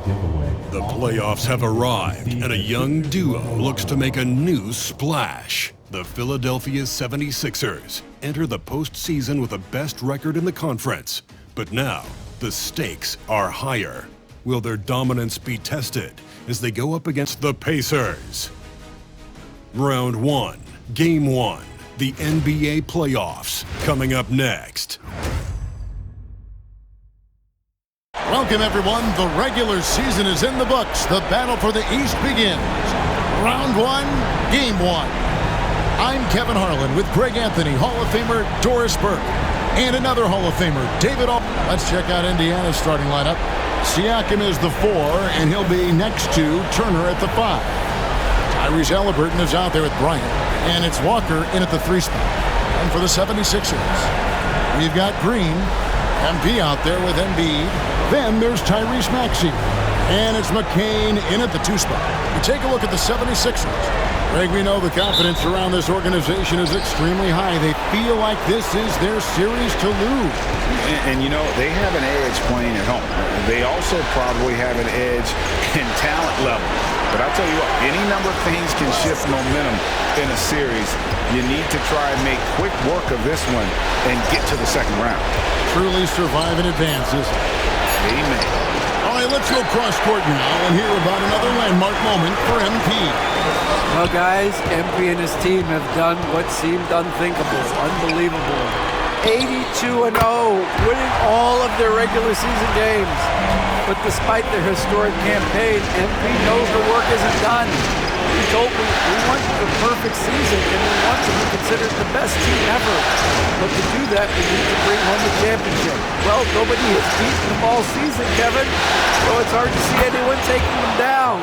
The playoffs have arrived, and a young duo looks to make a new splash. The Philadelphia 76ers enter the postseason with the best record in the conference. But now, the stakes are higher. Will their dominance be tested as they go up against the Pacers? Round 1, Game 1, the NBA playoffs, coming up next. Welcome, everyone. The regular season is in the books. The battle for the East begins. Round 1, Game 1. I'm Kevin Harlan with Greg Anthony, Hall of Famer Doris Burke, and another Hall of Famer, David Al. Let's check out Indiana's starting lineup. Siakam is the 4, and he'll be next to Turner at the 5. Tyrese Halliburton is out there with Bryant, and it's Walker in at the 3 spot. And for the 76ers, we've got Green, MP out there with Embiid. Then there's Tyrese Maxey, and it's McCain in at the 2 spot. We take a look at the 76ers. Greg, we know the confidence around this organization is extremely high. They feel like this is their series to lose. And you know, they have an edge playing at home. They also probably have an edge in talent level. But I'll tell you what, any number of things can shift momentum in a series. You need to try and make quick work of this one and get to the second round. Truly survive in advances. Amen. All right, let's go cross court now and hear about another landmark moment for MP. Well, guys, MP and his team have done what seemed unthinkable, unbelievable. 82-0, winning all of their regular season games. But despite their historic campaign, MP knows the work isn't done. He told me, we want the perfect season, and we want to be considered the best team ever. But to do that, we need to bring home the championship. Well, nobody has beaten them all season, Kevin, so it's hard to see anyone taking them down.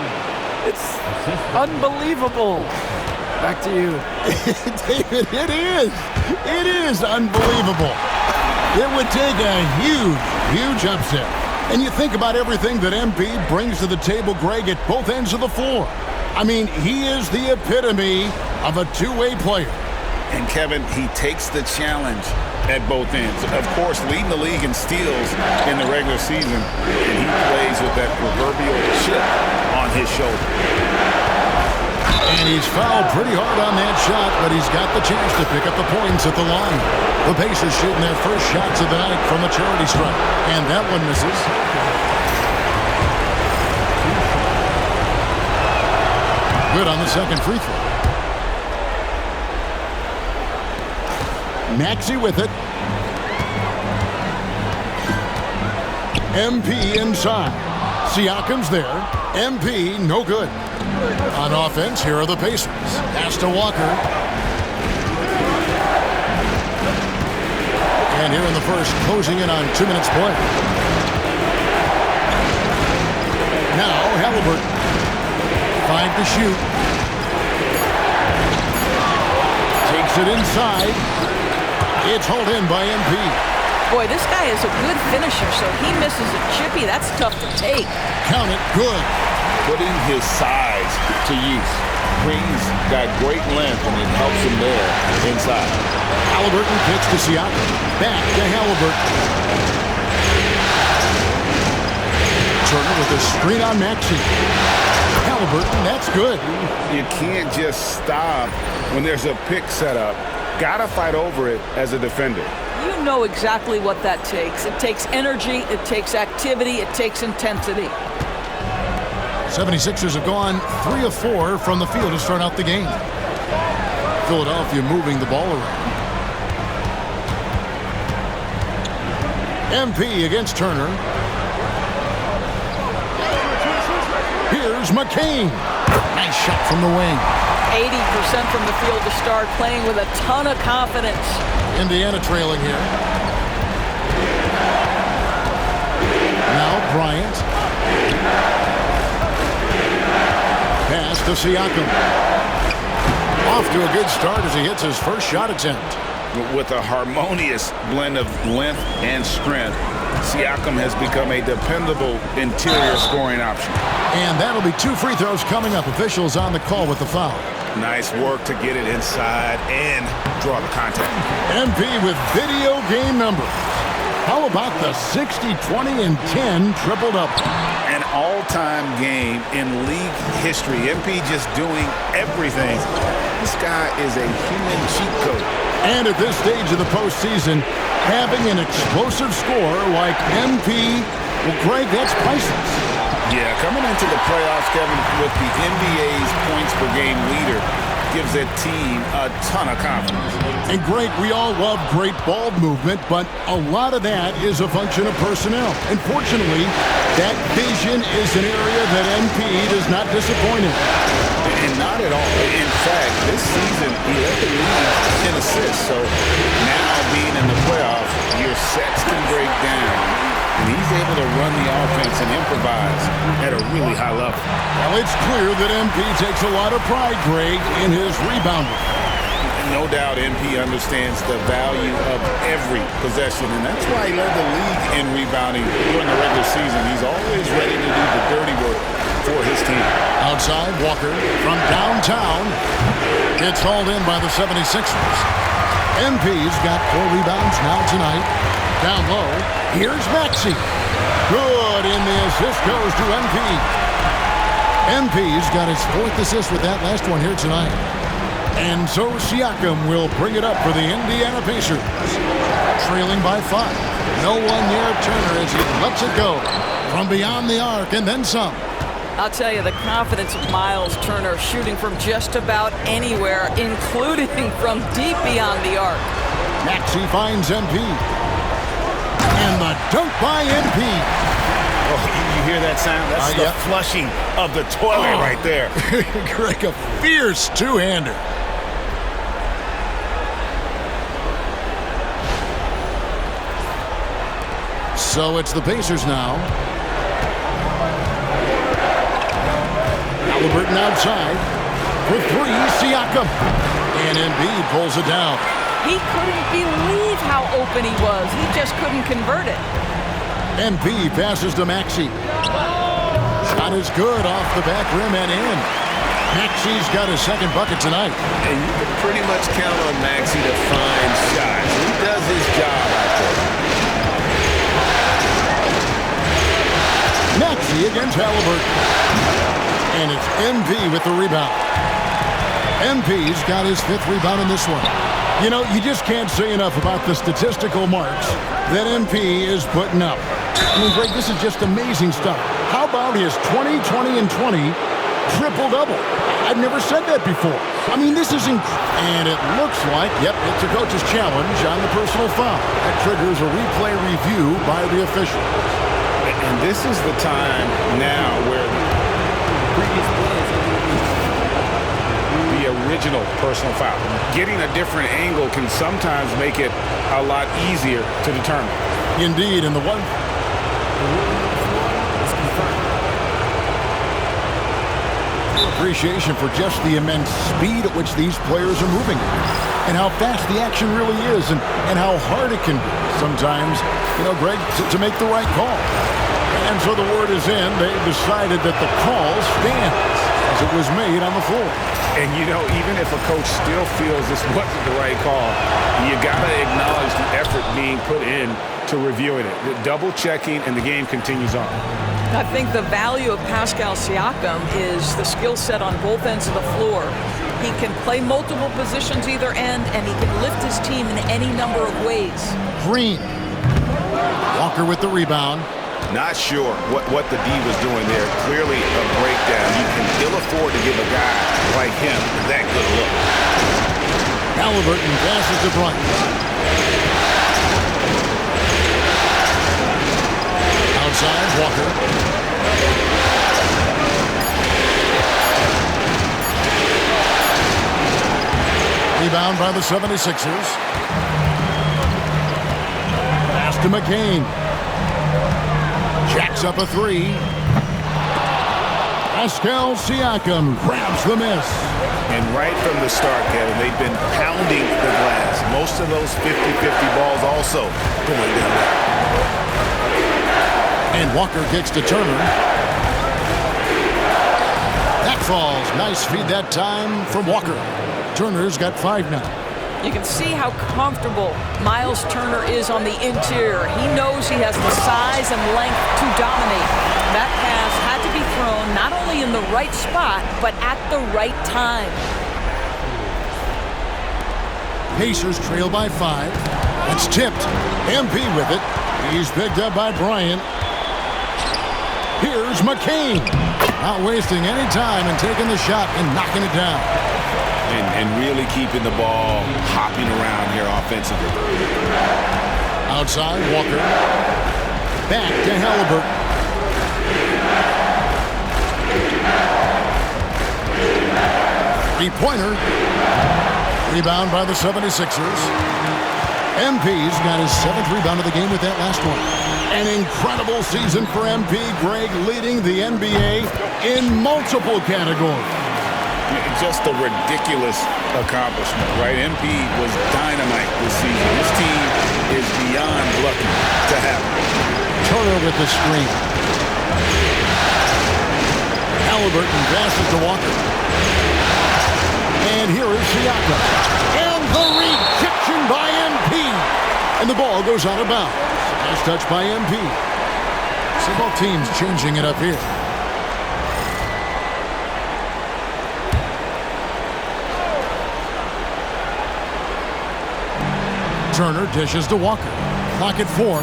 It's unbelievable. Back to you. David, it is. It is unbelievable. It would take a huge upset. And you think about everything that MP brings to the table, Greg, at both ends of the floor. I mean, he is the epitome of a two-way player. And Kevin, he takes the challenge at both ends. Of course, leading the league in steals in the regular season, and he plays with that proverbial chip on his shoulder. And he's fouled pretty hard on that shot, but he's got the chance to pick up the points at the line. The Pacers shooting their first shots of the night from a charity stripe, and that one misses. Good on the second free throw. Maxey with it. MP inside. Siakam's there. MP no good. On offense, here are the Pacers. Pass to Walker. And here in the first, closing in on 2 minutes play. Now Halliburton. 5 to shoot. Takes it inside. It's hauled in by MP. Boy, this guy is a good finisher, so he misses a chippy. That's tough to take. Count it, good. Putting his size to use. Green's got great length, and it helps him there inside. Halliburton kicks to Siakam. Back to Halliburton. Turner with a screen on Maxey. Halliburton, that's good. You can't just stop when there's a pick set up. Gotta fight over it as a defender. You know exactly what that takes. It takes energy, it takes activity, it takes intensity. 76ers have gone 3 of 4 from the field to start out the game. Philadelphia moving the ball around. MP against Turner. Here's McCain. Nice shot from the wing. 80% from the field to start, playing with a ton of confidence. Indiana trailing here. Now Bryant. Pass to Siakam. Off to a good start as he hits his first shot attempt. With a harmonious blend of length and strength, Siakam has become a dependable interior scoring option. And that'll be 2 free throws coming up. Officials on the call with the foul. Nice work to get it inside and draw the contact. MP with video game numbers. How about the 60, 20, and 10 triple-double? An all-time game in league history. MP just doing everything. This guy is a human cheat code. And at this stage of the postseason, having an explosive scorer like MP, well, Greg, that's priceless. Yeah, coming into the playoffs, Kevin, with the NBA's points per game leader gives that team a ton of confidence. And Greg, we all love great ball movement, but a lot of that is a function of personnel. Unfortunately, that vision is an area that MP does not disappoint in. And not at all. In fact, this season, he led the league in assists. So now being in the playoffs, your sets can break down. And he's able to run the offense and improvise at a really high level. Well, it's clear that MP takes a lot of pride, Greg, in his rebounding. No doubt MP understands the value of every possession, and that's why he led the league in rebounding during the regular season. He's always ready to do the dirty work for his team. Outside, Walker from downtown gets hauled in by the 76ers. MP's got 4 rebounds now tonight. Down low, here's Maxey. Good, and the assist goes to MP. MP's got his 4th assist with that last one here tonight. And so Siakam will bring it up for the Indiana Pacers. Trailing by 5. No one near Turner as he lets it go from beyond the arc and then some. I'll tell you, the confidence of Miles Turner shooting from just about anywhere, including from deep beyond the arc. Maxey finds MP. And the dunk by MP. Oh, you hear that sound? That's the flushing of the toilet right there. Greg, a fierce two-hander. So it's the Pacers now. Halliburton outside for 3, Siakam. And Embiid pulls it down. He couldn't believe how open he was. He just couldn't convert it. MP passes to Maxey. Shot is good off the back rim and in. Maxey's got his 2nd bucket tonight. And you can pretty much count on Maxey to find shots. He does his job out there. Maxey against Halliburton. And it's MP with the rebound. MP's got his 5th rebound in this one. You know, you just can't say enough about the statistical marks that MP is putting up. I mean, Greg, this is just amazing stuff. How about his 20, 20, and 20 triple-double? I've never said that before. I mean, this is and it looks like, yep, it's a coach's challenge on the personal foul. That triggers a replay review by the official. And this is the time now where the original personal foul. Getting a different angle can sometimes make it a lot easier to determine. Indeed, and the one appreciation for just the immense speed at which these players are moving and how fast the action really is and how hard it can be sometimes, you know, Greg, to make the right call. And so the word is in. They've decided that the call stands as it was made on the floor. And, you know, even if a coach still feels this wasn't the right call, you got to acknowledge the effort being put in to reviewing it. The double-checking, and the game continues on. I think the value of Pascal Siakam is the skill set on both ends of the floor. He can play multiple positions either end, and he can lift his team in any number of ways. Green. Walker with the rebound. Not sure what the D was doing there. Clearly a breakdown. You can ill afford to give a guy like him that good look. Halliburton passes to Bryant. Outside, Walker. Rebound by the 76ers. Pass to McCain. Jacks up a 3. Pascal Siakam grabs the miss. And right from the start, Kevin, they've been pounding the glass. Most of those 50-50 balls also going down there. And Walker kicks to Turner. That falls. Nice feed that time from Walker. Turner's got 5 now. You can see how comfortable Miles Turner is on the interior. He knows he has the size and length to dominate. That pass had to be thrown not only in the right spot, but at the right time. Pacers trail by 5. It's tipped. MP with it. He's picked up by Bryant. Here's McCain. Not wasting any time and taking the shot and knocking it down. And really keeping the ball hopping around here offensively. Outside, Walker. Back to Halliburton. Three-pointer. Rebound by the 76ers. MP's got his 7th rebound of the game with that last one. An incredible season for MP. Greg leading the NBA in multiple categories. Just a ridiculous accomplishment, right? MP was dynamite this season. This team is beyond lucky to have him. Turner with the screen. Halliburton passes to Walker. And here is Siakam. And the rejection by MP. And the ball goes out of bounds. Nice touch by MP. So both teams changing it up here. Turner dishes to Walker. Clock at 4.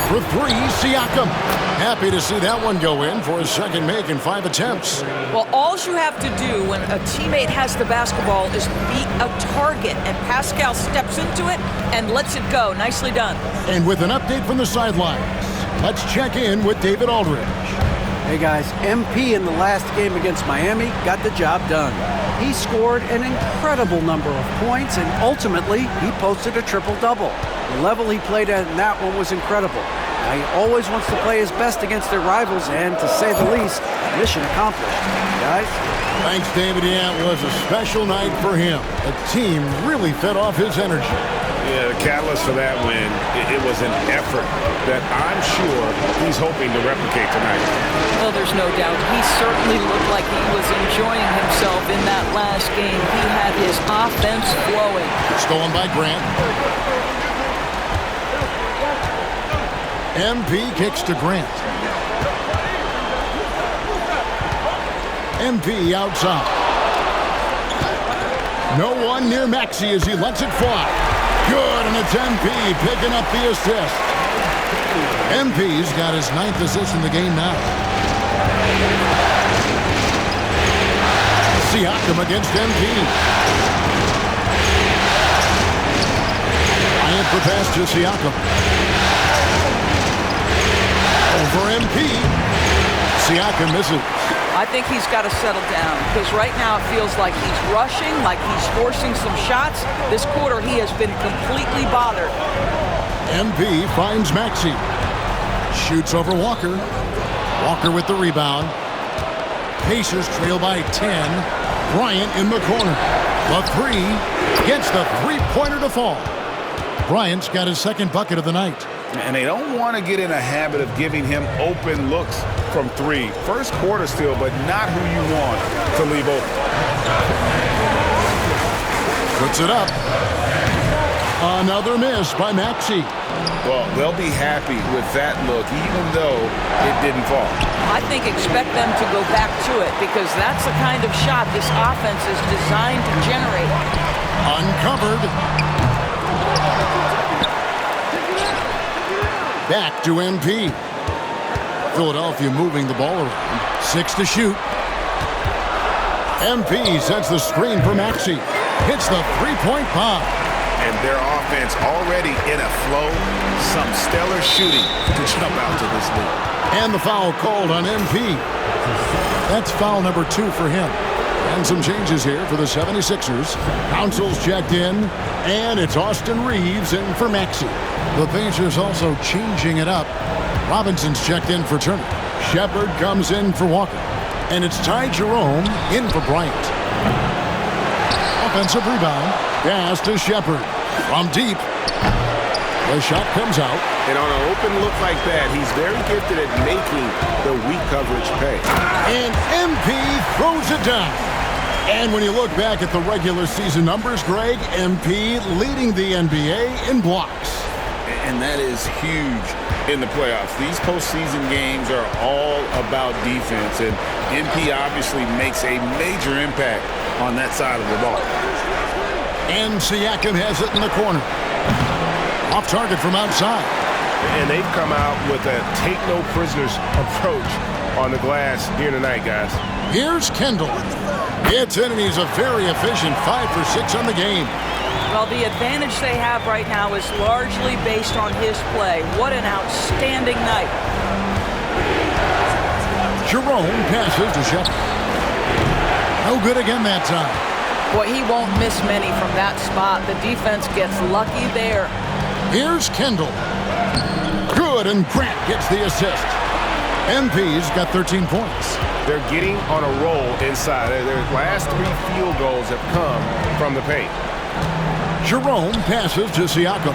For 3, Siakam. Happy to see that one go in for his second make in 5 attempts. Well, all you have to do when a teammate has the basketball is beat a target, and Pascal steps into it and lets it go. Nicely done. And with an update from the sidelines, let's check in with David Aldridge. Hey guys, MP in the last game against Miami got the job done. He scored an incredible number of points, and ultimately, he posted a triple-double. The level he played at in that one was incredible. Now, he always wants to play his best against their rivals, and to say the least, mission accomplished. Guys? Thanks, David. Yeah, it was a special night for him. The team really fed off his energy. Yeah, the catalyst for that win, it was an effort that I'm sure he's hoping to replicate tonight. Well, there's no doubt. He certainly looked like he was enjoying himself in that last game. He had his offense flowing. Stolen by Grant. MP kicks to Grant. MP outside. No one near Maxey as he lets it fly. Good, and it's MP picking up the assist. MP's got his 9th assist in the game now. Siakam against MP. Bryant for pass to Siakam. Over MP. Siakam misses. I think he's got to settle down because right now it feels like he's rushing, like he's forcing some shots. This quarter he has been completely bothered. MP finds Maxey. Shoots over Walker. Walker with the rebound. Pacers trail by 10. Bryant in the corner. The 3 gets the three-pointer to fall. Bryant's got his 2nd bucket of the night. And they don't want to get in a habit of giving him open looks from 3. First quarter still, but not who you want to leave open. Puts it up. Another miss by Maxey. Well, they'll be happy with that look, even though it didn't fall. I think expect them to go back to it because that's the kind of shot this offense is designed to generate. Uncovered. Back to MP. Philadelphia moving the ball around. 6 to shoot. MP sets the screen for Maxey. Hits the three-point bomb. And their offense already in a flow. Some stellar shooting to jump out to this lead. And the foul called on MP. That's foul number 2 for him. And some changes here for the 76ers. Council's checked in, and it's Austin Reeves in for Maxey. The Pacers also changing it up. Robinson's checked in for Turner. Shepard comes in for Walker. And it's Ty Jerome in for Bryant. Offensive rebound. Pass to Shepard. From deep. The shot comes out. And on an open look like that, he's very gifted at making the weak coverage pay. And MP throws it down. And when you look back at the regular season numbers, Greg, MP leading the NBA in blocks. and that is huge in the playoffs. These postseason games are all about defense, and MP obviously makes a major impact on that side of the ball. And Siakam has it in the corner. Off target from outside. And they've come out with a take-no-prisoners approach on the glass here tonight, guys. Here's Kendall. It's in, and he's a very efficient 5 for 6 on the game. Well, the advantage they have right now is largely based on his play. What an outstanding night. Jerome passes to Shep. No good again that time. Boy, he won't miss many from that spot. The defense gets lucky there. Here's Kendall. Good, and Grant gets the assist. MP's got 13 points. They're getting on a roll inside. Their last 3 field goals have come from the paint. Jerome passes to Siakam.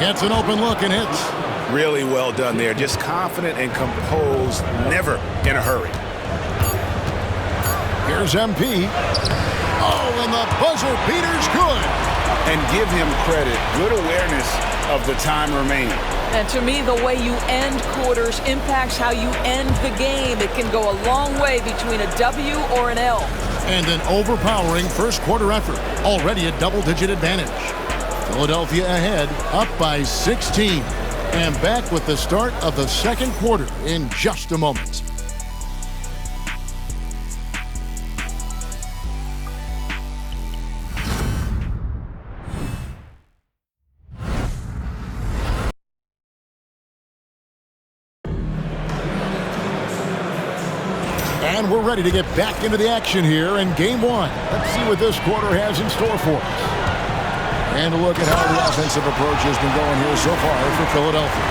Gets an open look and hits. Really well done there. Just confident and composed, never in a hurry. Here's MP. Oh, and the buzzer beater's good. And give him credit. Good awareness of the time remaining. And to me, the way you end quarters impacts how you end the game. It can go a long way between a W or an L. And an overpowering first quarter effort. Already a double-digit advantage. Philadelphia ahead, up by 16. And back with the start of the second quarter in just a moment. And we're ready to get back into the action here in Game 1. Let's see what this quarter has in store for us. And a look at how the offensive approach has been going here so far for Philadelphia.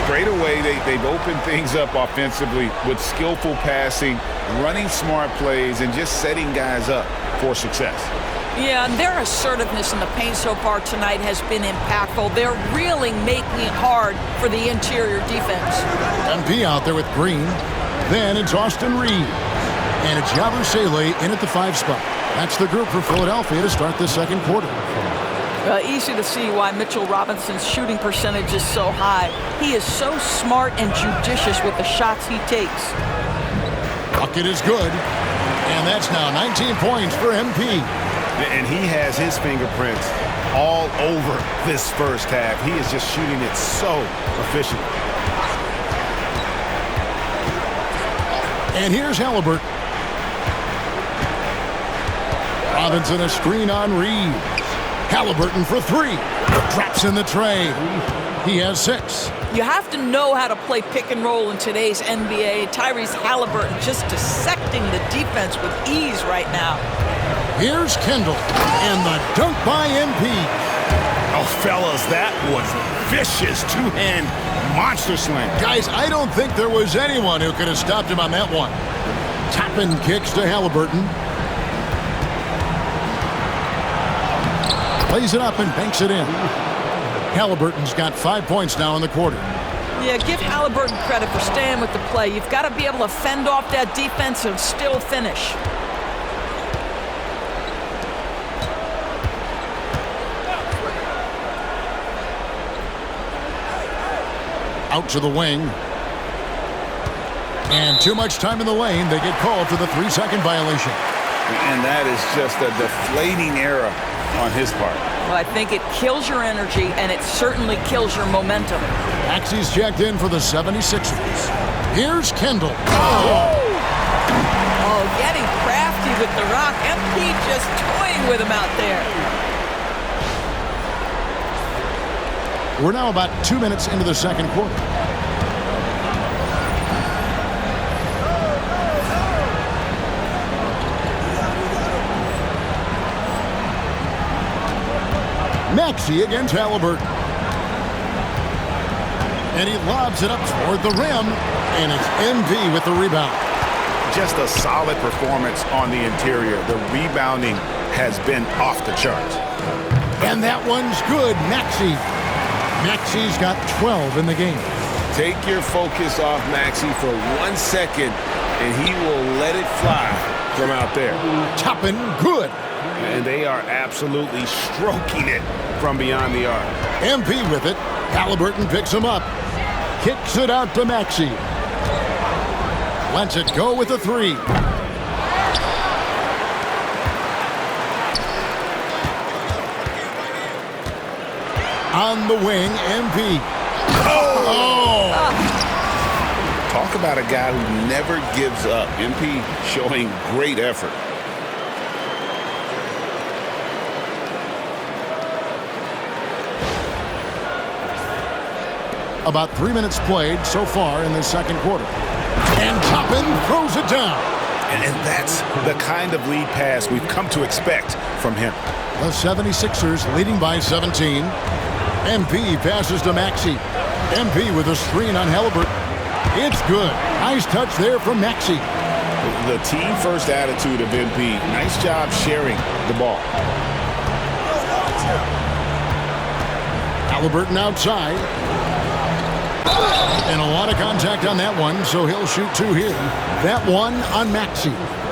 Straight away, they've opened things up offensively with skillful passing, running smart plays, and just setting guys up for success. Yeah, and their assertiveness in the paint so far tonight has been impactful. They're really making it hard for the interior defense. MP out there with Green. Then it's Austin Reed. And it's Javier Sele in at the 5 spot. That's the group for Philadelphia to start the second quarter. Easy to see why Mitchell Robinson's shooting percentage is so high. He is so smart and judicious with the shots he takes. Bucket is good. And that's now 19 points for MP. And he has his fingerprints all over this first half. He is just shooting it so efficiently. And here's Halliburton. Robinson a screen on Reed. Halliburton for 3. Drops in the tray. He has 6. You have to know how to play pick and roll in today's NBA. Tyrese Halliburton just dissecting the defense with ease right now. Here's Kendall. And the dunk by MP. Oh, fellas, that was vicious. Two-hand monster slam. Guys, I don't think there was anyone who could have stopped him on that one. Toppin kicks to Halliburton. Plays it up and banks it in. Halliburton's got 5 points now in the quarter. Yeah, give Halliburton credit for staying with the play. You've got to be able to fend off that defense and still finish. Out to the wing. And too much time in the lane. They get called for the 3-second violation. And that is just a deflating error on his part. Well, I think it kills your energy, and it certainly kills your momentum. Maxey's checked in for the 76ers. Here's Kendall. Oh, getting crafty with the rock. MP just toying with him out there. We're now about 2 minutes into the second quarter. Maxey against Halliburton. And he lobs it up toward the rim. And it's MV with the rebound. Just a solid performance on the interior. The rebounding has been off the charts. And that one's good. Maxey. Maxey's got 12 in the game. Take your focus off Maxey for 1 second, and he will let it fly from out there. Toppin good. And they are absolutely stroking it from beyond the arc. MP with it. Halliburton picks him up. Kicks it out to Maxey. Lets it go with a three. On the wing, MP. Oh! Talk about a guy who never gives up. MP showing great effort. About 3 minutes played so far in the second quarter. And Toppin throws it down. And that's the kind of lead pass we've come to expect from him. The 76ers leading by 17. MP passes to Maxey. MP with a screen on Halliburton. It's good. Nice touch there from Maxey. The team-first attitude of MP. Nice job sharing the ball. Halliburton outside. And a lot of contact on that one, so he'll shoot two here. That one on Maxey.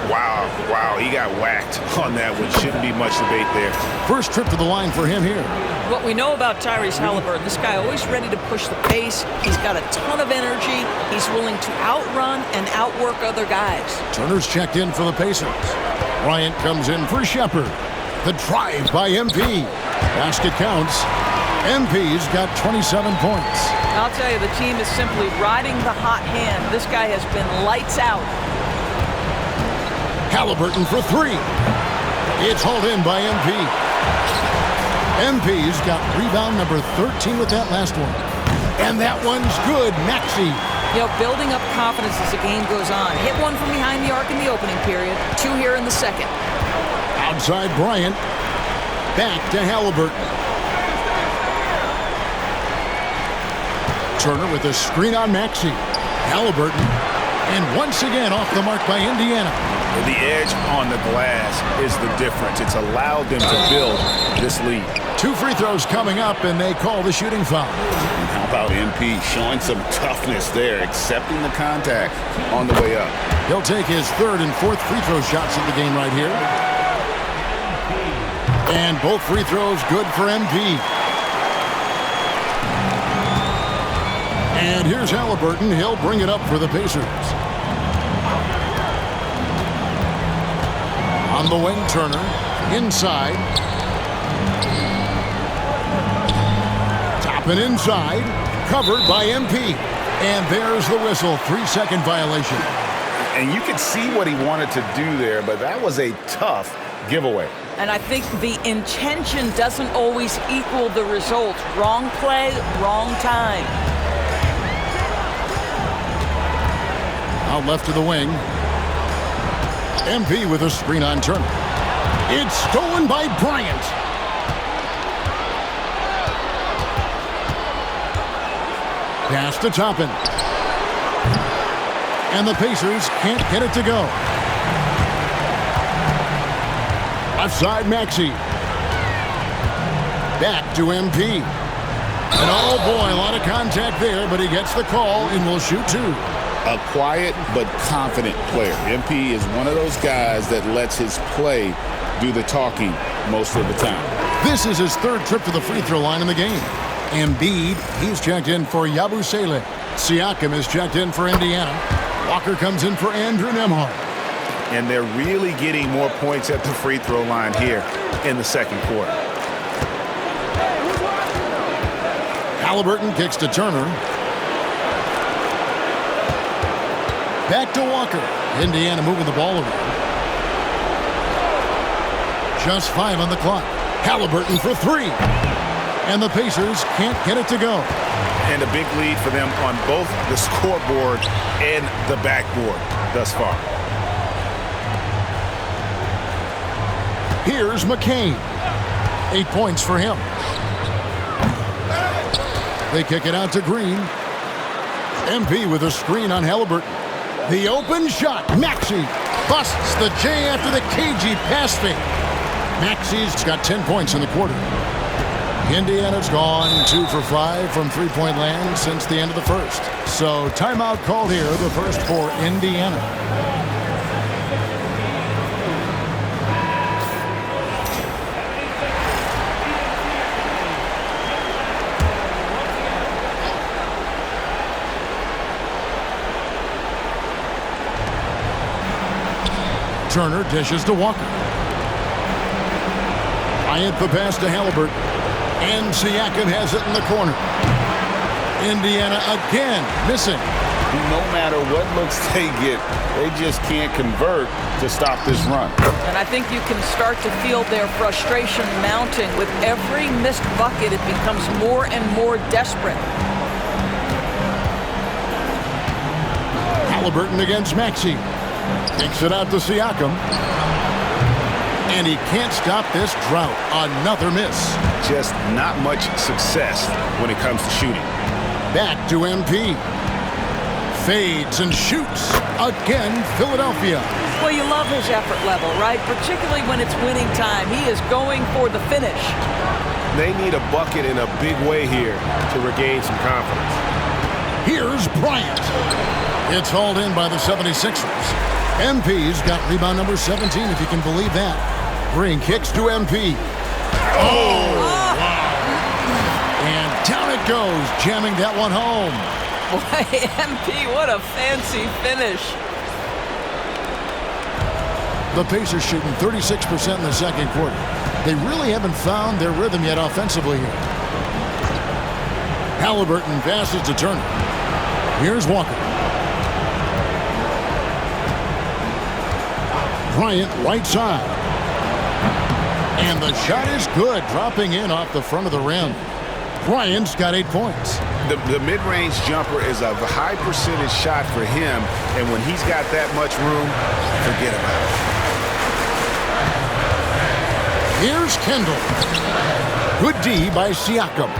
Wow, he got whacked on that one. Shouldn't be much debate there. First trip to the line for him here. What we know about Tyrese Halliburton, this guy always ready to push the pace. He's got a ton of energy. He's willing to outrun and outwork other guys. Turner's checked in for the Pacers. Bryant comes in for Shepherd. The drive by MP. Basket counts. MP's got 27 points. I'll tell you, the team is simply riding the hot hand. This guy has been lights out. Halliburton for three. It's hauled in by MP. MP's got rebound number 13 with that last one. And that one's good. Maxey. You know, building up confidence as the game goes on. Hit one from behind the arc in the opening period. Two here in the second. Outside Bryant. Back to Halliburton. Turner with a screen on Maxey. Halliburton. And once again off the mark by Indiana. The edge on the glass is the difference. It's allowed them to build this lead. Two free throws coming up, and they call the shooting foul. And how about MP showing some toughness there, accepting the contact on the way up. He'll take his third and fourth free throw shots of the game right here. And both free throws good for MP. And here's Halliburton. He'll bring it up for the Pacers. On the wing, Turner. Inside. Toppin inside. Covered by MP. And there's the whistle. 3-second violation. And you can see what he wanted to do there, but that was a tough giveaway. And I think the intention doesn't always equal the result. Wrong play, wrong time. Out left to the wing. MP with a screen on Turner. It's stolen by Bryant. Pass to Toppin. And the Pacers can't get it to go. Offside Maxey. Back to MP. And oh boy, a lot of contact there, but he gets the call and will shoot two. A quiet but confident player. MP is one of those guys that lets his play do the talking most of the time. This is his third trip to the free throw line in the game. Embiid, he's checked in for Yabusele. Siakam is checked in for Indiana. Walker comes in for Andrew Nembhard. And they're really getting more points at the free throw line here in the second quarter. Halliburton kicks to Turner. Back to Walker. Indiana moving the ball around. Just 5 on the clock. Halliburton for three. And the Pacers can't get it to go. And a big lead for them on both the scoreboard and the backboard thus far. Here's McCain. 8 points for him. They kick it out to Green. MP with a screen on Halliburton. The open shot. Maxey busts the J after the cagey pass fake. Maxey's got 10 points in the quarter. Indiana's gone 2 for 5 from three-point land since the end of the first. So timeout called here, the first for Indiana. Turner dishes to Walker. Bryant the pass to Halliburton. And Siakam has it in the corner. Indiana again missing. No matter what looks they get, they just can't convert to stop this run. And I think you can start to feel their frustration mounting. With every missed bucket, it becomes more and more desperate. Halliburton against Maxey. Takes it out to Siakam. And he can't stop this drought. Another miss. Just not much success when it comes to shooting. Back to MP. Fades and shoots. Again, Philadelphia. Well, you love his effort level, right? Particularly when it's winning time. He is going for the finish. They need a bucket in a big way here to regain some confidence. Here's Bryant. It's hauled in by the 76ers. MP's got rebound number 17, if you can believe that. Green kicks to MP. Oh! Wow. And down it goes, jamming that one home. Boy, MP, what a fancy finish. The Pacers shooting 36% in the second quarter. They really haven't found their rhythm yet offensively here. Halliburton passes to Turner. Here's Walker. Bryant right side. And the shot is good, dropping in off the front of the rim. Bryant's got 8 points. The mid-range jumper is a high percentage shot for him, and when he's got that much room, forget about it. Here's Kendall. Good D by Siakam.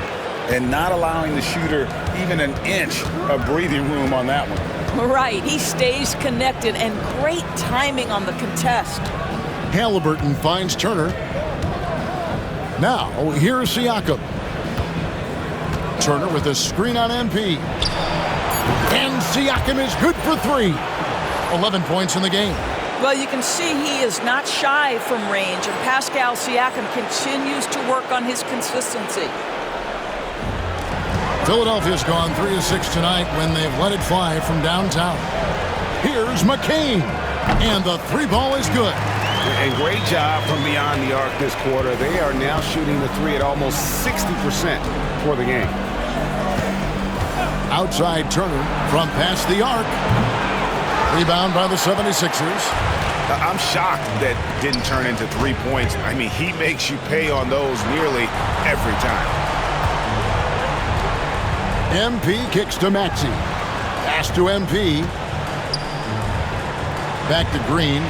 And not allowing the shooter even an inch of breathing room on that one. Right, he stays connected, and great timing on the contest. Halliburton finds Turner. Now, here's Siakam. Turner with a screen on MP. And Siakam is good for 3. 11 points in the game. Well, you can see he is not shy from range, and Pascal Siakam continues to work on his consistency. Philadelphia's gone 3 of 6 tonight when they've let it fly from downtown. Here's McCain. And the 3-ball is good. And great job from beyond the arc this quarter. They are now shooting the 3 at almost 60% for the game. Outside Turner from past the arc. Rebound by the 76ers. I'm shocked that didn't turn into 3 points. I mean, he makes you pay on those nearly every time. MP kicks to Maxey. Pass to MP. Back to Green.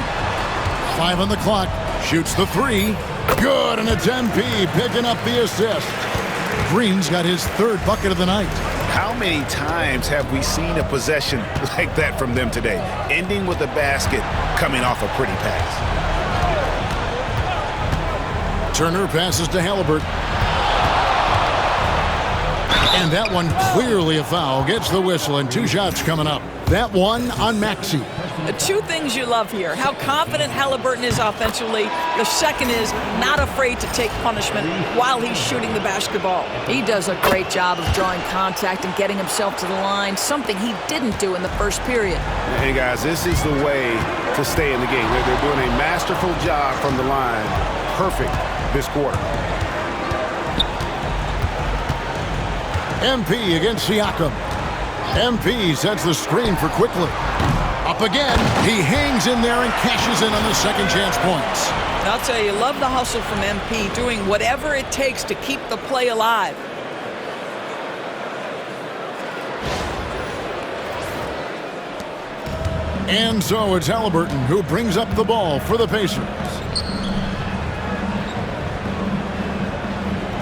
5 on the clock. Shoots the 3. Good, and it's MP picking up the assist. Green's got his 3rd bucket of the night. How many times have we seen a possession like that from them today? Ending with a basket, coming off a pretty pass. Turner passes to Halliburton. And that one clearly a foul. Gets the whistle, and 2 shots coming up. That one on Maxey. The 2 things you love here, how confident Halliburton is offensively. The second is not afraid to take punishment while he's shooting the basketball. He does a great job of drawing contact and getting himself to the line, something he didn't do in the first period. Hey, guys, this is the way to stay in the game. They're doing a masterful job from the line. Perfect this quarter. MP against Siakam. MP sets the screen for Quickly. Up again. He hangs in there and cashes in on the second chance points. And I'll tell you, love the hustle from MP, doing whatever it takes to keep the play alive. And so it's Halliburton who brings up the ball for the Pacers.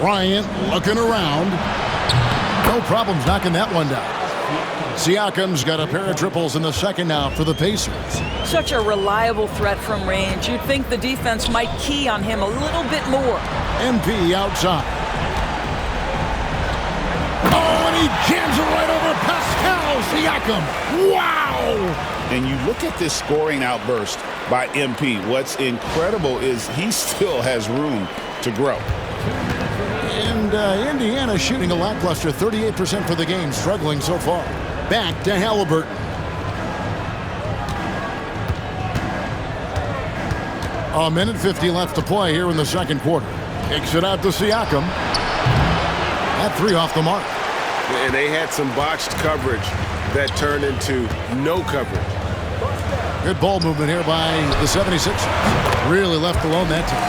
Bryant looking around. No problems knocking that one down. Siakam's got a pair of triples in the second now for the Pacers. Such a reliable threat from range. You'd think the defense might key on him a little bit more. MP outside. Oh, and he jams it right over Pascal Siakam. Wow! And you look at this scoring outburst by MP. What's incredible is he still has room to grow. And Indiana shooting a lackluster 38% for the game, struggling so far. Back to Halliburton. A minute 50 left to play here in the second quarter. Kicks it out to Siakam. That three off the mark. And they had some botched coverage that turned into no coverage. Good ball movement here by the 76ers. Really left alone that time.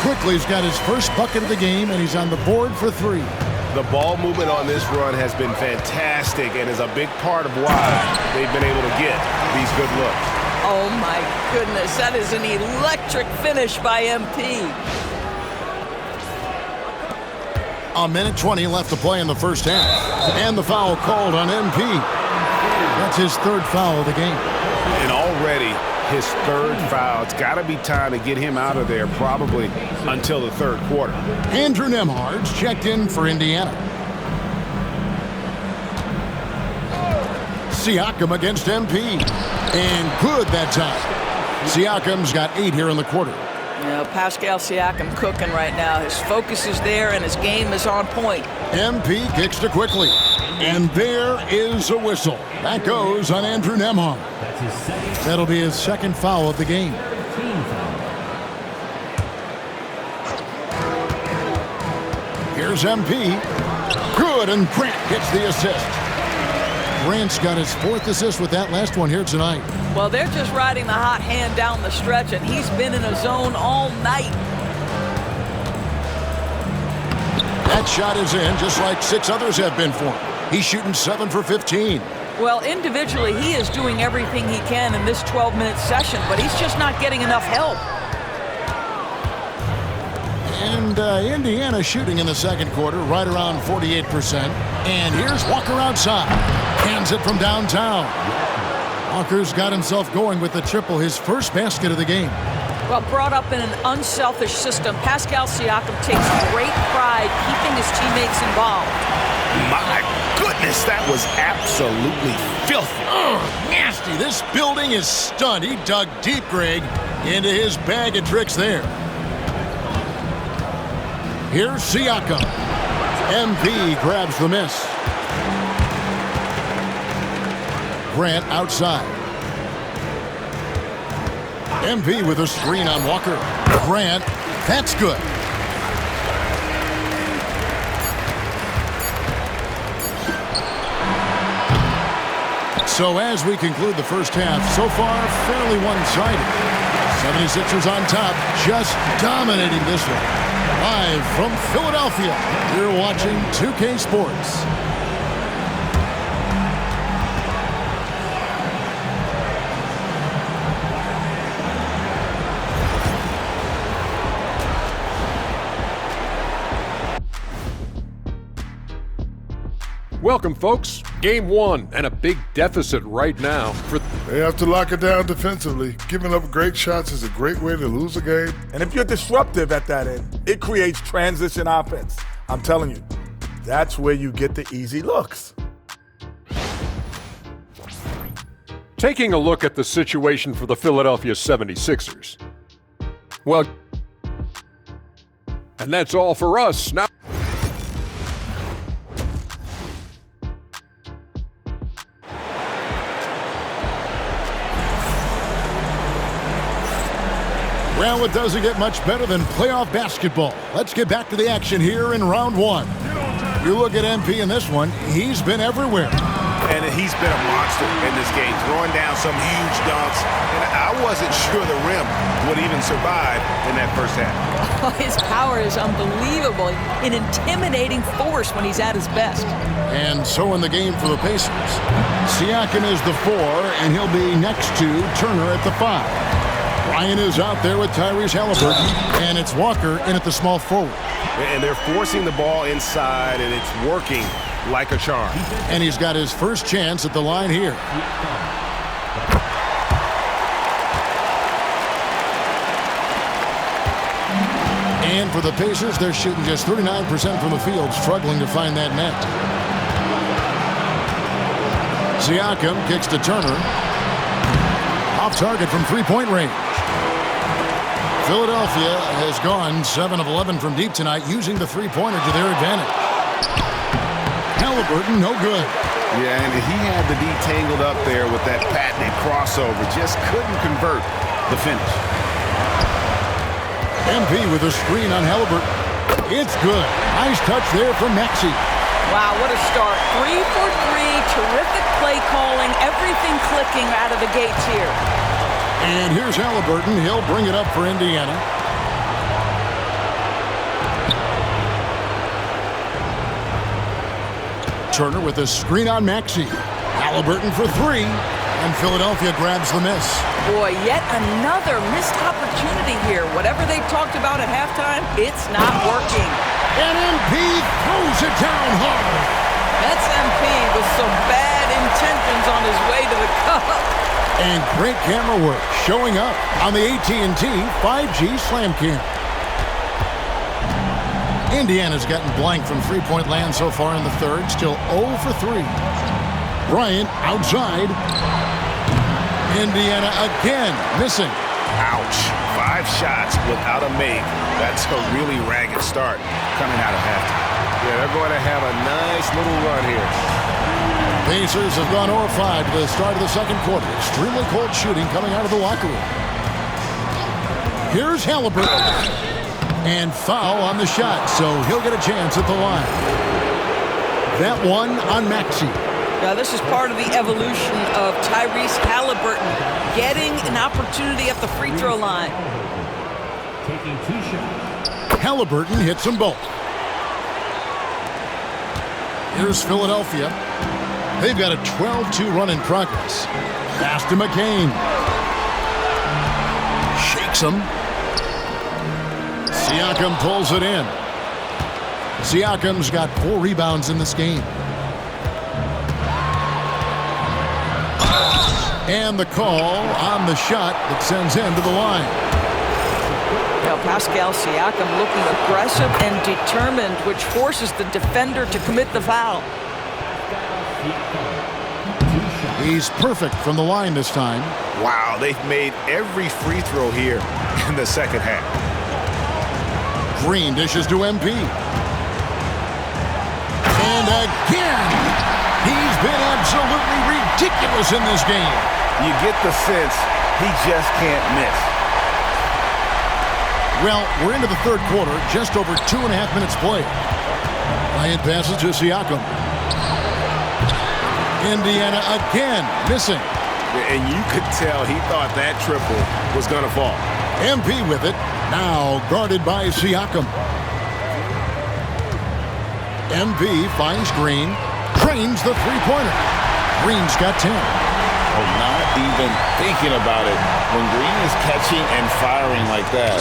Quickly, he's got his first bucket of the game, and he's on the board for three. The ball movement on this run has been fantastic and is a big part of why they've been able to get these good looks. Oh, my goodness. That is an electric finish by MP. A minute 20 left to play in the first half. And the foul called on MP. That's his third foul of the game. And already his third foul. It's got to be time to get him out of there probably until the third quarter. Andrew Nembhard's checked in for Indiana. Siakam against MP. And good that time. Siakam's got 8 here in the quarter. You know, Pascal Siakam cooking right now. His focus is there and his game is on point. MP kicks to quickly. And there is a whistle. That goes on Andrew Nembhard. That'll be his second foul of the game. Here's MP. Good, and Grant gets the assist. Grant's got his 4th assist with that last one here tonight. Well, they're just riding the hot hand down the stretch, and he's been in a zone all night. That shot is in, just like 6 others have been for him. He's shooting 7 for 15. Well, individually, he is doing everything he can in this 12-minute session, but he's just not getting enough help. And Indiana shooting in the second quarter, right around 48%. And here's Walker outside. Hands it from downtown. Walker's got himself going with the triple, his first basket of the game. Well, brought up in an unselfish system, Pascal Siakam takes great pride keeping his teammates involved. My goodness, that was absolutely filthy. Nasty. This building is stunned. He dug deep, Greg, into his bag of tricks there. Here's Siakam. MP grabs the miss. Grant outside. MP with a screen on Walker. Grant, that's good. So as we conclude the first half, so far fairly one-sided. 76ers on top, just dominating this one. Live from Philadelphia, you're watching 2K Sports. Welcome, folks. Game 1 and a big deficit right now. They have to lock it down defensively. Giving up great shots is a great way to lose a game. And if you're disruptive at that end, it creates transition offense. I'm telling you, that's where you get the easy looks. Taking a look at the situation for the Philadelphia 76ers. Well, and that's all for us. Now, well, it doesn't get much better than playoff basketball. Let's get back to the action here in round 1. You look at MP in this one, he's been everywhere. And he's been a monster in this game, throwing down some huge dunks. And I wasn't sure the rim would even survive in that first half. Oh, his power is unbelievable, an intimidating force when he's at his best. And so in the game for the Pacers, Siakam is the 4, and he'll be next to Turner at the 5. Ryan is out there with Tyrese Halliburton, and it's Walker in at the small forward. And they're forcing the ball inside, and it's working like a charm. And he's got his first chance at the line here. And for the Pacers, they're shooting just 39% from the field, struggling to find that net. Siakam kicks to Turner. Off target from three-point range. Philadelphia has gone 7 of 11 from deep tonight, using the three-pointer to their advantage. Halliburton, no good. Yeah, and he had to be tangled up there with that patented crossover. Just couldn't convert the finish. MP with a screen on Halliburton. It's good. Nice touch there from Maxey. Wow, what a start. 3 for 3, terrific play calling, everything clicking out of the gates here. And here's Halliburton. He'll bring it up for Indiana. Turner with a screen on Maxey. Halliburton for 3, and Philadelphia grabs the miss. Boy, yet another missed opportunity here. Whatever they talked about at halftime, it's not working. And MP throws it down hard. That's MP with some bad intentions on his way to the cup. And great camera work showing up on the AT&T 5G Slam Cam. Indiana's gotten blank from three-point land so far in the third. Still 0 for 3. Bryant outside. Indiana again missing. Ouch. 5 shots without a make. That's a really ragged start coming out of halftime. Yeah, they're going to have a nice little run here. Pacers have gone 0 for 5 to the start of the second quarter. Extremely cold shooting coming out of the locker room. Here's Halliburton. And foul on the shot, so he'll get a chance at the line. That one on Maxey. Now, this is part of the evolution of Tyrese Halliburton getting an opportunity at the free throw line. Taking 2 shots. Halliburton hits them both. Here's Philadelphia. They've got a 12-2 run in progress. Pass to McCain. Shakes him. Siakam pulls it in. Siakam's got 4 rebounds in this game. And the call on the shot that sends him to the line. Now, Pascal Siakam looking aggressive and determined, which forces the defender to commit the foul. He's perfect from the line this time. Wow, they've made every free throw here in the second half. Green dishes to MP. And again, he's been absolutely ridiculous in this game. You get the sense he just can't miss. Well, we're into the third quarter, just over 2.5 minutes played. Bryant passes to Siakam. Indiana again missing. And you could tell he thought that triple was going to fall. MP with it. Now guarded by Siakam. MP finds Green. Trains the three-pointer. Green's got 10. Oh, not even thinking about it. When Green is catching and firing like that,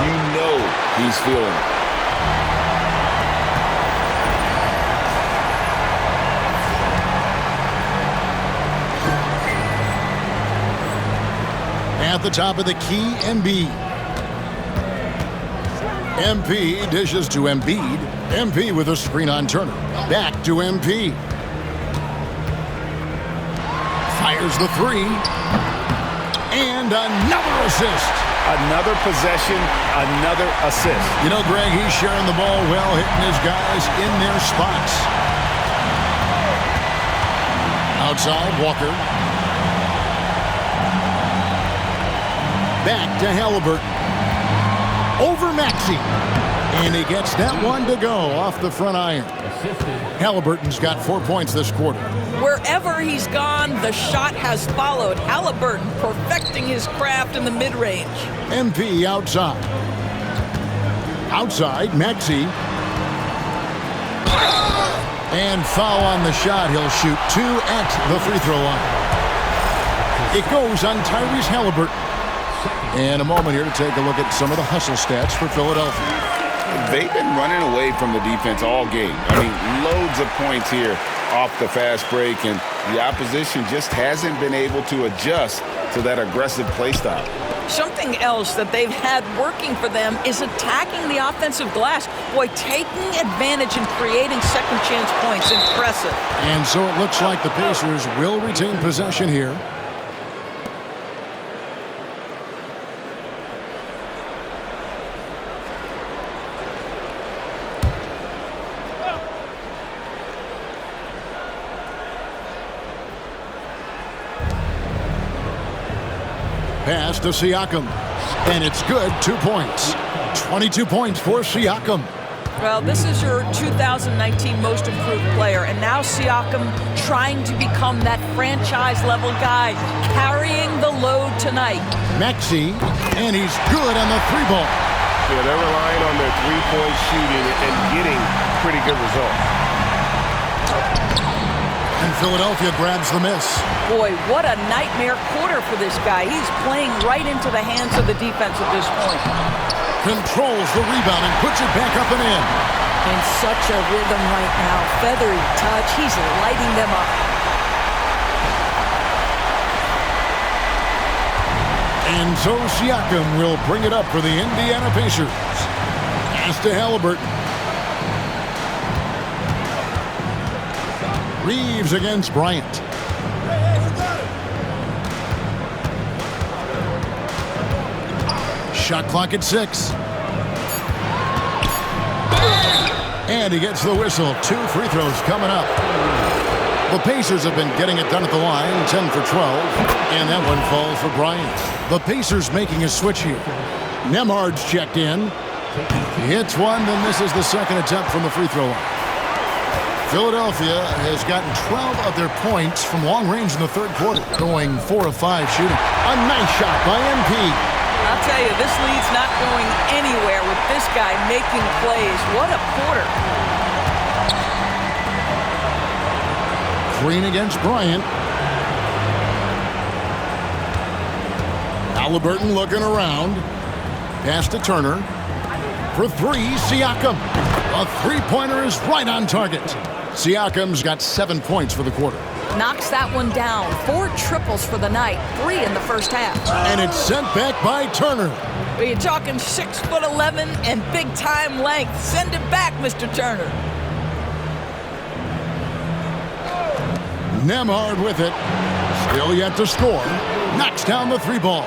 you know he's feeling it. At the top of the key, Embiid. MP dishes to Embiid. MP with a screen on Turner. Back to MP. Fires the 3. And another assist. Another possession, another assist. You know, Greg, he's sharing the ball well, hitting his guys in their spots. Outside, Walker. Back to Halliburton. Over Maxey. And he gets that one to go off the front iron. Halliburton's got 4 points this quarter. Wherever he's gone, the shot has followed. Halliburton perfecting his craft in the mid-range. MP outside. Outside, Maxey. And foul on the shot. He'll shoot 2 at the free throw line. It goes on Tyrese Halliburton. And a moment here to take a look at some of the hustle stats for Philadelphia. They've been running away from the defense all game. I mean, loads of points here off the fast break, and the opposition just hasn't been able to adjust to that aggressive play style. Something else that they've had working for them is attacking the offensive glass. Boy, taking advantage and creating second chance points. Impressive. And so it looks like the Pacers will retain possession here. Pass to Siakam. And it's good, 2 points. 22 points for Siakam. Well, this is your 2019 most improved player, and now Siakam trying to become that franchise-level guy, carrying the load tonight. Maxey, and he's good on the three ball. Yeah, they're relying on their three-point shooting and getting pretty good results. And Philadelphia grabs the miss. Boy, what a nightmare quarter for this guy. He's playing right into the hands of the defense at this point. Controls the rebound and puts it back up and in. In such a rhythm right now. Feathery touch. He's lighting them up. And so Siakam will bring it up for the Indiana Pacers. Pass to Haliburton. Reeves against Bryant. Shot clock at 6. And he gets the whistle. 2 free throws coming up. The Pacers have been getting it done at the line, 10 for 12. And that one falls for Bryant. The Pacers making a switch here. Nemhard's checked in. He hits one, then this is the second attempt from the free throw line. Philadelphia has gotten 12 of their points from long range in the third quarter, going 4 of 5 shooting. A nice shot by MP. I'll tell you, this lead's not going anywhere with this guy making plays. What a quarter. Green against Bryant. Haliburton looking around. Pass to Turner. For 3, Siakam. A three-pointer is right on target. Siakam's got 7 points for the quarter. Knocks that one down. 4 triples for the night. 3 in the first half. And it's sent back by Turner. Well, you're talking 6'11" and big-time length. Send it back, Mr. Turner. Nemhard with it. Still yet to score. Knocks down the 3 ball.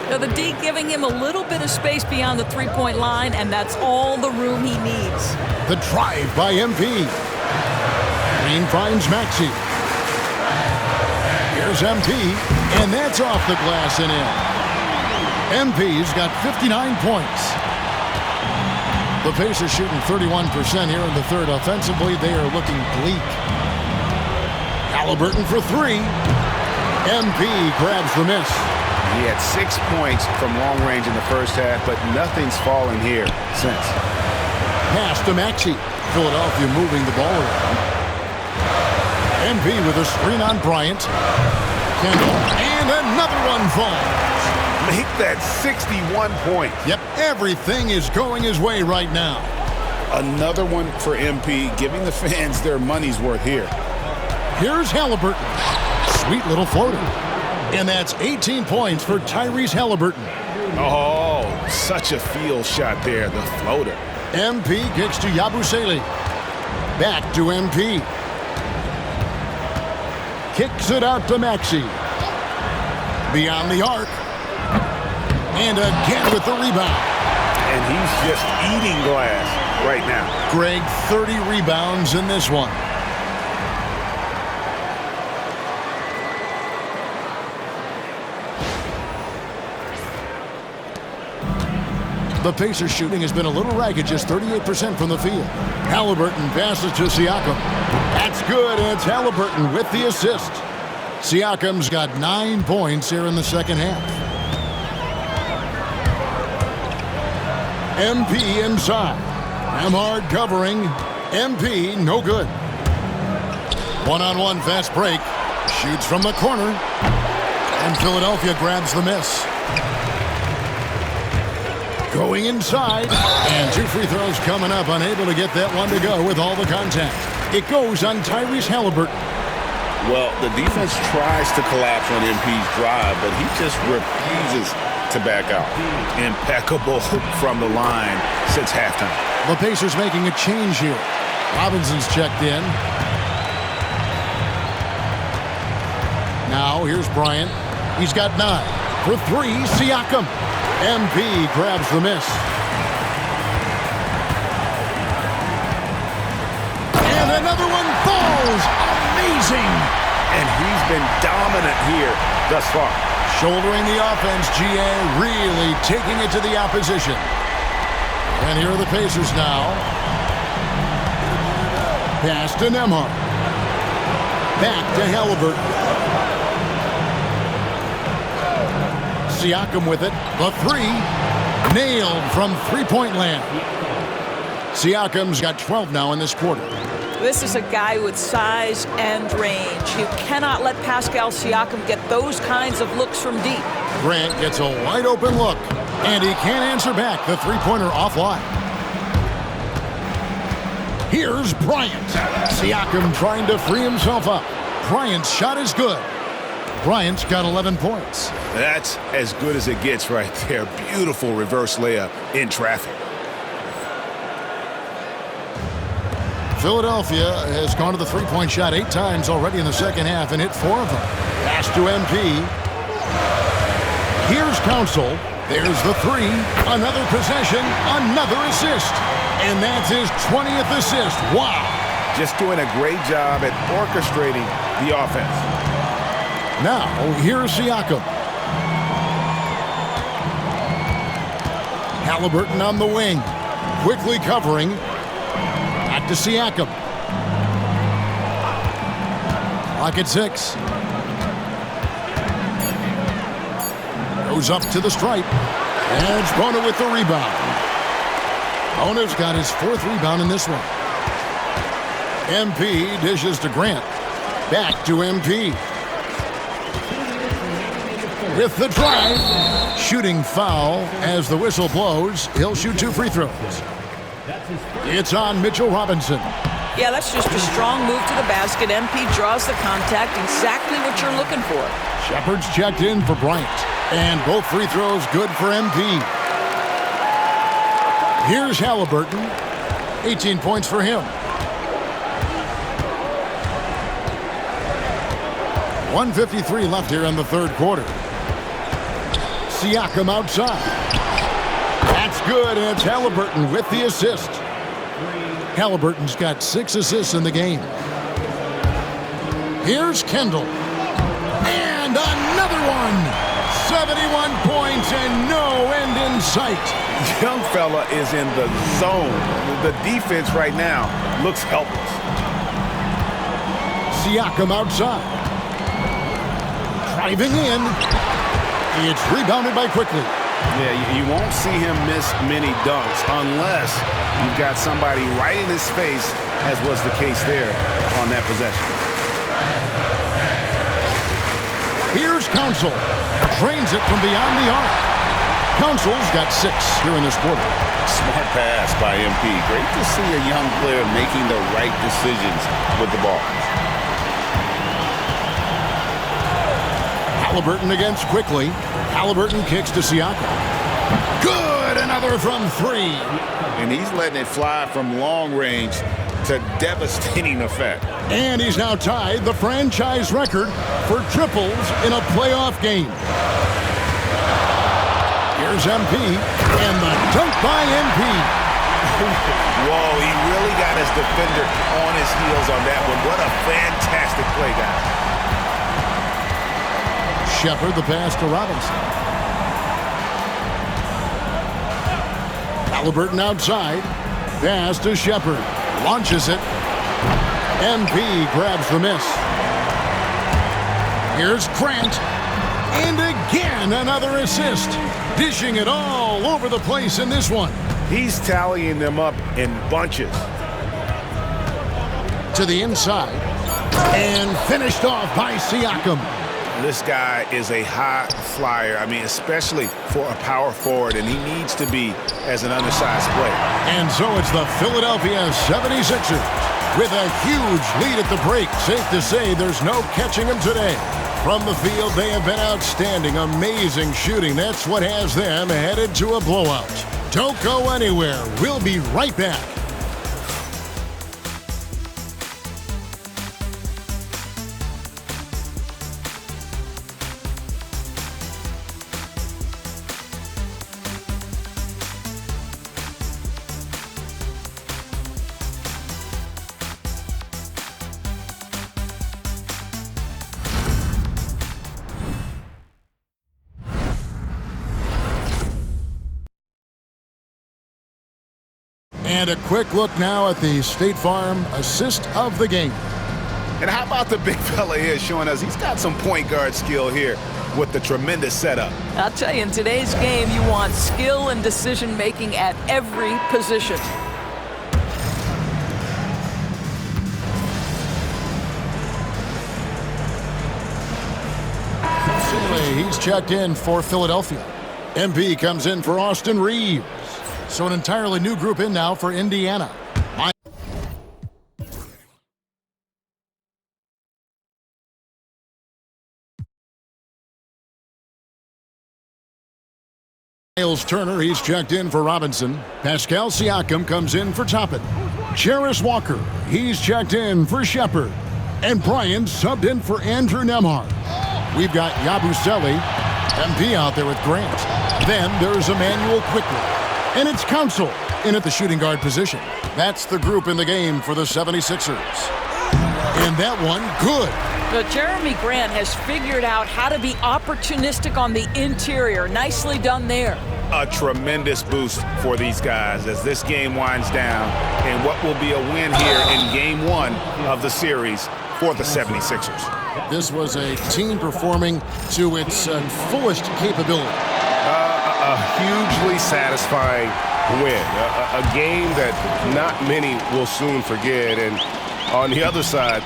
Now the D giving him a little bit of space beyond the three-point line, and that's all the room he needs. The drive by MP. Green finds Maxey. Here's MP, and that's off the glass and in. MP's got 59 points. The Pacers shooting 31% here in the third. Offensively, they are looking bleak. Haliburton for 3. MP grabs the miss. He had 6 points from long range in the first half, but nothing's fallen here since. Pass to Maxey. Philadelphia moving the ball around. MP with a screen on Bryant. Kendall, and another one falls. Make that 61 points. Yep, everything is going his way right now. Another one for MP, giving the fans their money's worth here. Here's Haliburton. Sweet little floater. And that's 18 points for Tyrese Haliburton. Oh, such a field shot there, the floater. MP kicks to Yabusele. Back to MP. Kicks it out to Maxey. Beyond the arc. And again with the rebound. And he's just eating glass right now. Greg, 30 rebounds in this one. The Pacers shooting has been a little ragged, just 38% from the field. Haliburton passes to Siakam. That's good, and it's Haliburton with the assist. Siakam's got 9 points here in the second half. MP inside. Nemhard covering. MP no good. One-on-one fast break. Shoots from the corner. And Philadelphia grabs the miss. Going inside, and 2 free throws coming up, unable to get that one to go with all the contact. It goes on Tyrese Haliburton. Well, the defense tries to collapse on MP's drive, but he just refuses to back out. Impeccable from the line since halftime. The Pacers making a change here. Robinson's checked in. Now, here's Bryant. He's got 9. For 3, Siakam. MP grabs the miss. And another one falls. Amazing. And he's been dominant here thus far. Shouldering the offense, GA really taking it to the opposition. And here are the Pacers now. Pass to Nembhard. Back to Halliburton. Siakam with it. The three. Nailed from three-point land. Siakam's got 12 now in this quarter. This is a guy with size and range. You cannot let Pascal Siakam get those kinds of looks from deep. Grant gets a wide-open look, and he can't answer back. The three-pointer offline. Here's Bryant. Siakam trying to free himself up. Bryant's shot is good. Bryant's got 11 points. That's as good as it gets right there. Beautiful reverse layup in traffic. Philadelphia has gone to the three-point shot 8 times already in the second half and hit 4 of them. Pass to MP. Here's Council. There's the three. Another possession. Another assist. And that's his 20th assist. Wow. Just doing a great job at orchestrating the offense. Now, here's Siakam. Halliburton on the wing. Quickly covering. Back to Siakam. Clock at 6. Goes up to the stripe. And it's Bona with the rebound. Bona's got his 4th rebound in this one. MP dishes to Grant. Back to MP. With the drive. Shooting foul as the whistle blows. He'll shoot 2 free throws. It's on Mitchell Robinson. Yeah, that's just a strong move to the basket. MP draws the contact. Exactly what you're looking for. Shepard's checked in for Bryant. And both free throws good for MP. Here's Halliburton. 18 points for him. 1:53 left here in the third quarter. Siakam outside. That's good, and it's Halliburton with the assist. Halliburton's got 6 assists in the game. Here's Kendall. And another one. 71 points and no end in sight. Young fella is in the zone. The defense right now looks helpless. Siakam outside. Driving in. It's rebounded by Quickly. Yeah, you won't see him miss many dunks unless you've got somebody right in his face, as was the case there on that possession. Here's Council. Drains it from beyond the arc. Council's got 6 here in this quarter. Smart pass by MP. Great to see a young player making the right decisions with the ball. Halliburton against Quickly. Halliburton kicks to Siakam. Good! Another from 3. And he's letting it fly from long range to devastating effect. And he's now tied the franchise record for triples in a playoff game. Here's MP, and the dunk by MP. Whoa, he really got his defender on his heels on that one. What a fantastic play, guys. Shepard the pass to Robinson. Halliburton outside. Pass to Shepard. Launches it. MP grabs the miss. Here's Grant. And again, another assist. Dishing it all over the place in this one. He's tallying them up in bunches. To the inside. And finished off by Siakam. This guy is a high flyer. I mean, especially for a power forward, and he needs to be as an undersized player. And so it's the Philadelphia 76ers with a huge lead at the break. Safe to say there's no catching them today. From the field, they have been outstanding. Amazing shooting. That's what has them headed to a blowout. Don't go anywhere. We'll be right back. Well, And a quick look now at the State Farm assist of the game. And how about the big fella here showing us he's got some point guard skill here with the tremendous setup. I'll tell you, in today's game, you want skill and decision-making at every position. He's checked in for Philadelphia. MP comes in for Austin Reeves. So an entirely new group in now for Indiana. Miles Turner, he's checked in for Robinson. Pascal Siakam comes in for Toppin. Jarris Walker, he's checked in for Shepard. And Brian subbed in for Andrew Nembhard. We've got Yabusele, MP out there with Grant. Then there's Emmanuel Quickly. And it's Council in at the shooting guard position. That's the group in the game for the 76ers. And that one, good. But Jeremy Grant has figured out how to be opportunistic on the interior. Nicely done there. A tremendous boost for these guys as this game winds down and what will be a win here in game one of the series for the 76ers. This was a team performing to its fullest capability. A hugely satisfying win. A game that not many will soon forget. And on the other side,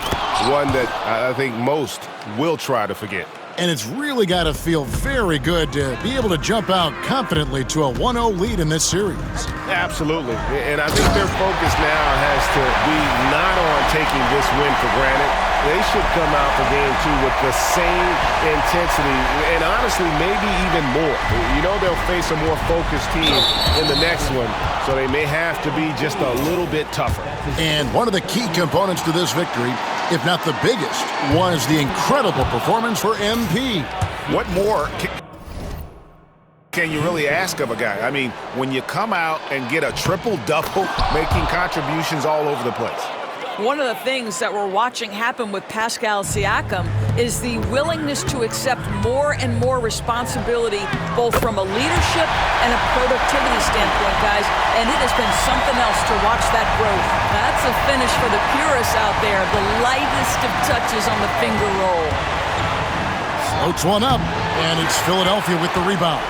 one that I think most will try to forget. And it's really got to feel very good to be able to jump out confidently to a 1-0 lead in this series. Absolutely. And I think their focus now has to be not on taking this win for granted. They should come out for game two with the same intensity and honestly maybe even more. You know they'll face a more focused team in the next one, so they may have to be just a little bit tougher. And one of the key components to this victory, if not the biggest, was the incredible performance for MP. What more can you really ask of a guy? I mean, when you come out and get a triple-double, making contributions all over the place. One of the things that we're watching happen with Pascal Siakam is the willingness to accept more and more responsibility, both from a leadership and a productivity standpoint, guys. And it has been something else to watch that growth. That's a finish for the purists out there. The lightest of touches on the finger roll. Floats one up, and it's Philadelphia with the rebound.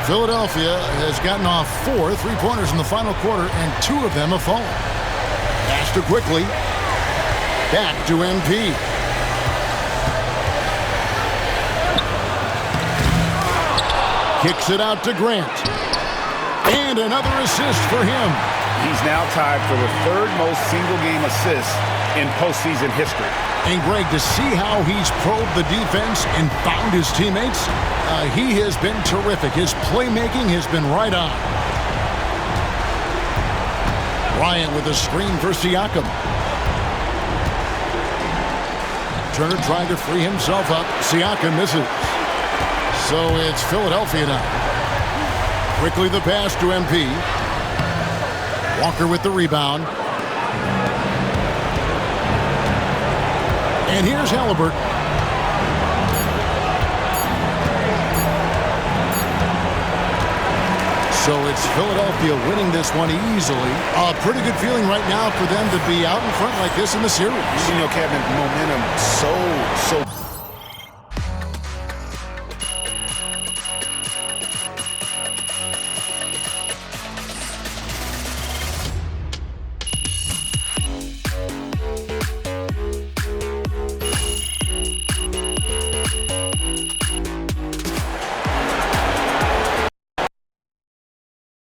Philadelphia has gotten off 4 3-pointers in the final quarter, and 2 of them have fallen. Pass to Quickly. Back to MP. Kicks it out to Grant. And another assist for him. He's now tied for the 3rd most single-game assists in postseason history. And Greg, to see how he's probed the defense and found his teammates, he has been terrific. His playmaking has been right on. Bryant with a screen for Siakam. Turner trying to free himself up. Siakam misses. So it's Philadelphia now. Quickly the pass to MP. Walker with the rebound. And here's Halliburton. So it's Philadelphia winning this one easily. A pretty good feeling right now for them to be out in front like this in the series. You know, Kevin, momentum so